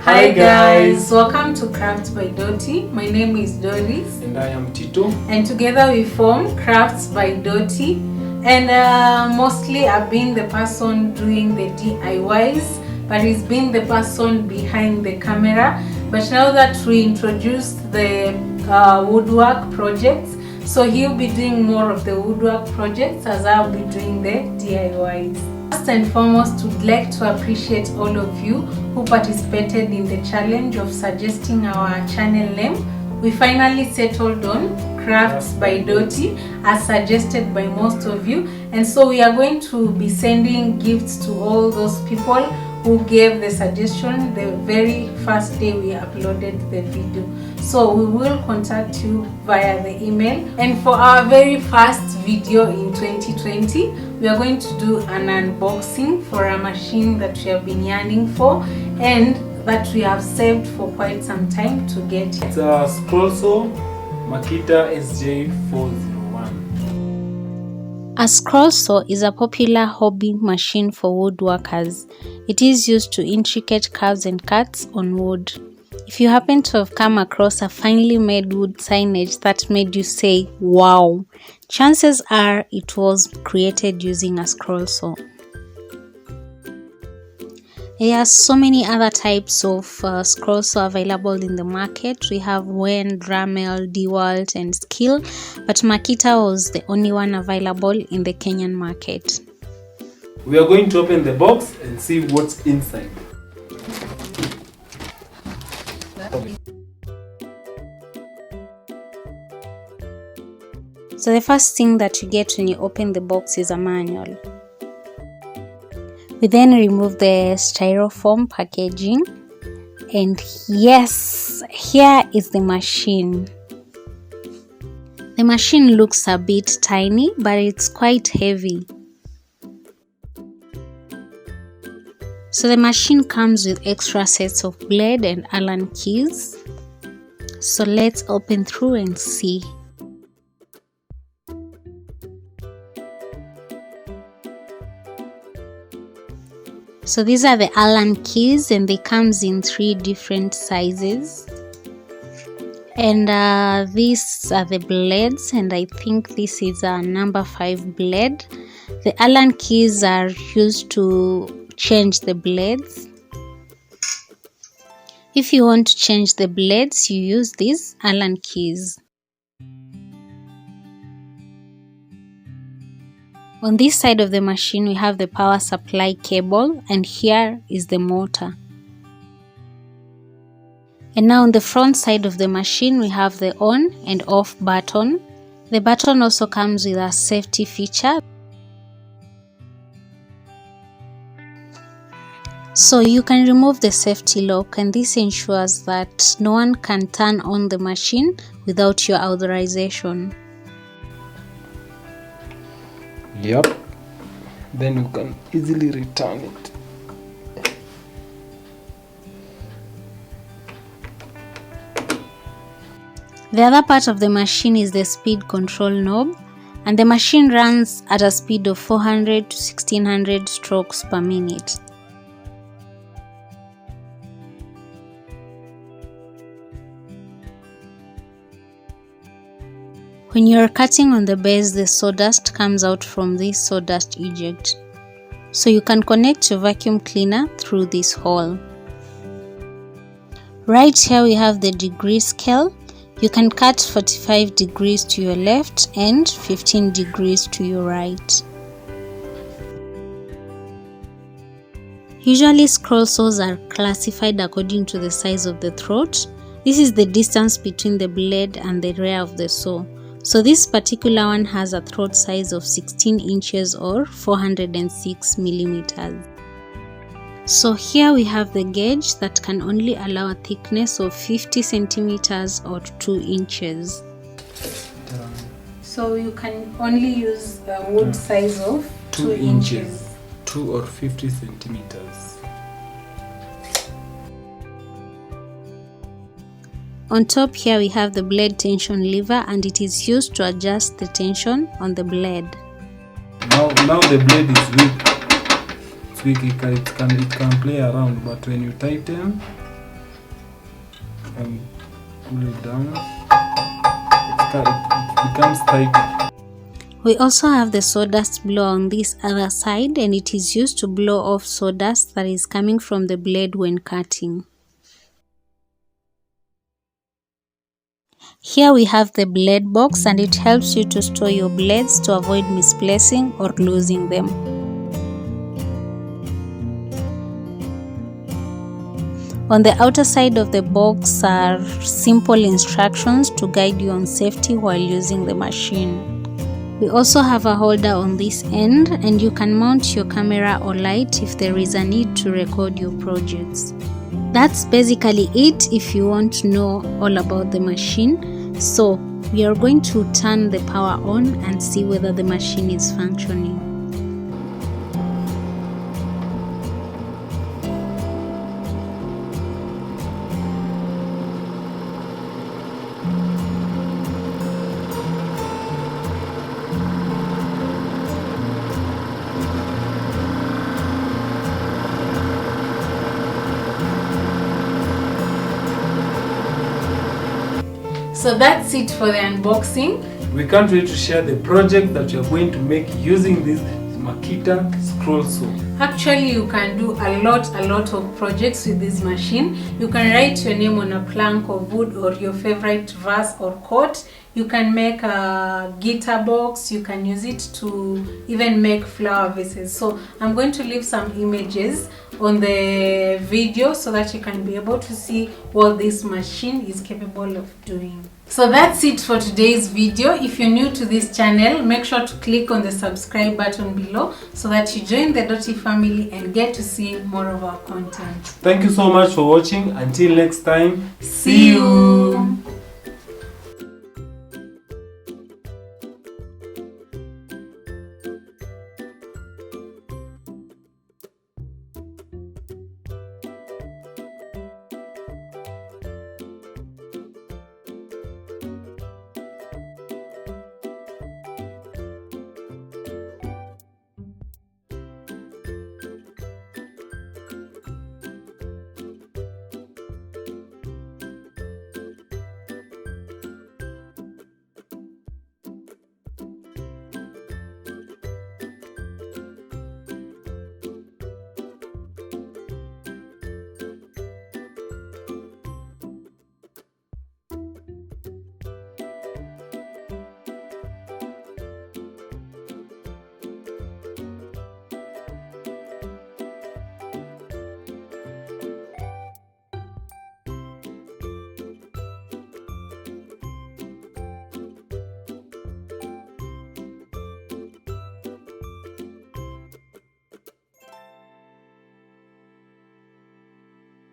Hi guys, welcome to Crafts by Doti. My name is Doris. And I am Tito. And together we form Crafts by Doti. And mostly I've been the person doing the DIYs, but he's been the person behind the camera. But now that we introduced the woodwork projects, so he'll be doing more of the woodwork projects as I'll be doing the DIYs. First and foremost, we'd like to appreciate all of you who participated in the challenge of suggesting our channel name. We finally settled on Crafts by Doti as suggested by most of you, and so we are going to be sending gifts to all those people who gave the suggestion the very first day we uploaded the video. So we will contact you via the email. And for our very first video in 2020, we are going to do an unboxing for a machine that we have been yearning for and that we have saved for quite some time to get. It's a scroll saw, Makita SJ401. A scroll saw is a popular hobby machine for woodworkers. It is used to intricate curves and cuts on wood. If you happen to have come across a finely made wood signage that made you say, wow, chances are it was created using a scroll saw. There are so many other types of scroll saw available in the market. We have Wen, Dremel, DeWalt and Skill, but Makita was the only one available in the Kenyan market. We are going to open the box and see what's inside. So the first thing that you get when you open the box is a manual. We then remove the styrofoam packaging, and yes, here is the machine. The machine looks a bit tiny, but it's quite heavy. So the machine comes with extra sets of blade and Allen keys. So let's open through and see. So these are the Allen keys and they comes in 3 different sizes. And these are the blades, and I think this is a number 5 blade. The Allen keys are used to change the blades. If you want to change the blades, you use these Allen keys. On this side of the machine, we have the power supply cable, and here is the motor. And now on the front side of the machine, we have the on and off button. The button also comes with a safety feature. So you can remove the safety lock, and this ensures that no one can turn on the machine without your authorization. Yep. Then you can easily return it. The other part of the machine is the speed control knob, and the machine runs at a speed of 400 to 1600 strokes per minute. When you are cutting on the base, the sawdust comes out from this sawdust eject. So you can connect your vacuum cleaner through this hole. Right here we have the degree scale. You can cut 45 degrees to your left and 15 degrees to your right. Usually scroll saws are classified according to the size of the throat. This is the distance between the blade and the rear of the saw. So this particular one has a throat size of 16 inches or 406 millimeters. So here we have the gauge that can only allow a thickness of 50 centimeters or 2 inches. So you can only use the wood size of 2 inches. 2 or 50 centimeters. On top here we have the blade tension lever, and it is used to adjust the tension on the blade. Now the blade is weak. It's weak, it can play around, but when you tighten, and pull it down. It becomes tight. We also have the sawdust blower on this other side, and it is used to blow off sawdust that is coming from the blade when cutting. Here we have the blade box, and it helps you to store your blades to avoid misplacing or losing them. On the outer side of the box are simple instructions to guide you on safety while using the machine. We also have a holder on this end, and you can mount your camera or light if there is a need to record your projects. That's basically it if you want to know all about the machine. So we are going to turn the power on and see whether the machine is functioning. So that's it for the unboxing. We can't wait to share the project that you're going to make using this Makita Scroll saw. Actually, you can do a lot of projects with this machine. You can write your name on a plank of wood or your favorite verse or quote. You can make a guitar box. You can use it to even make flower vases. So I'm going to leave some images on the video so that you can be able to see what this machine is capable of doing. So that's it for today's video. If you're new to this channel, make sure to click on the subscribe button below so that you join the Doti family and get to see more of our content. Thank you so much for watching. Until next time, See you.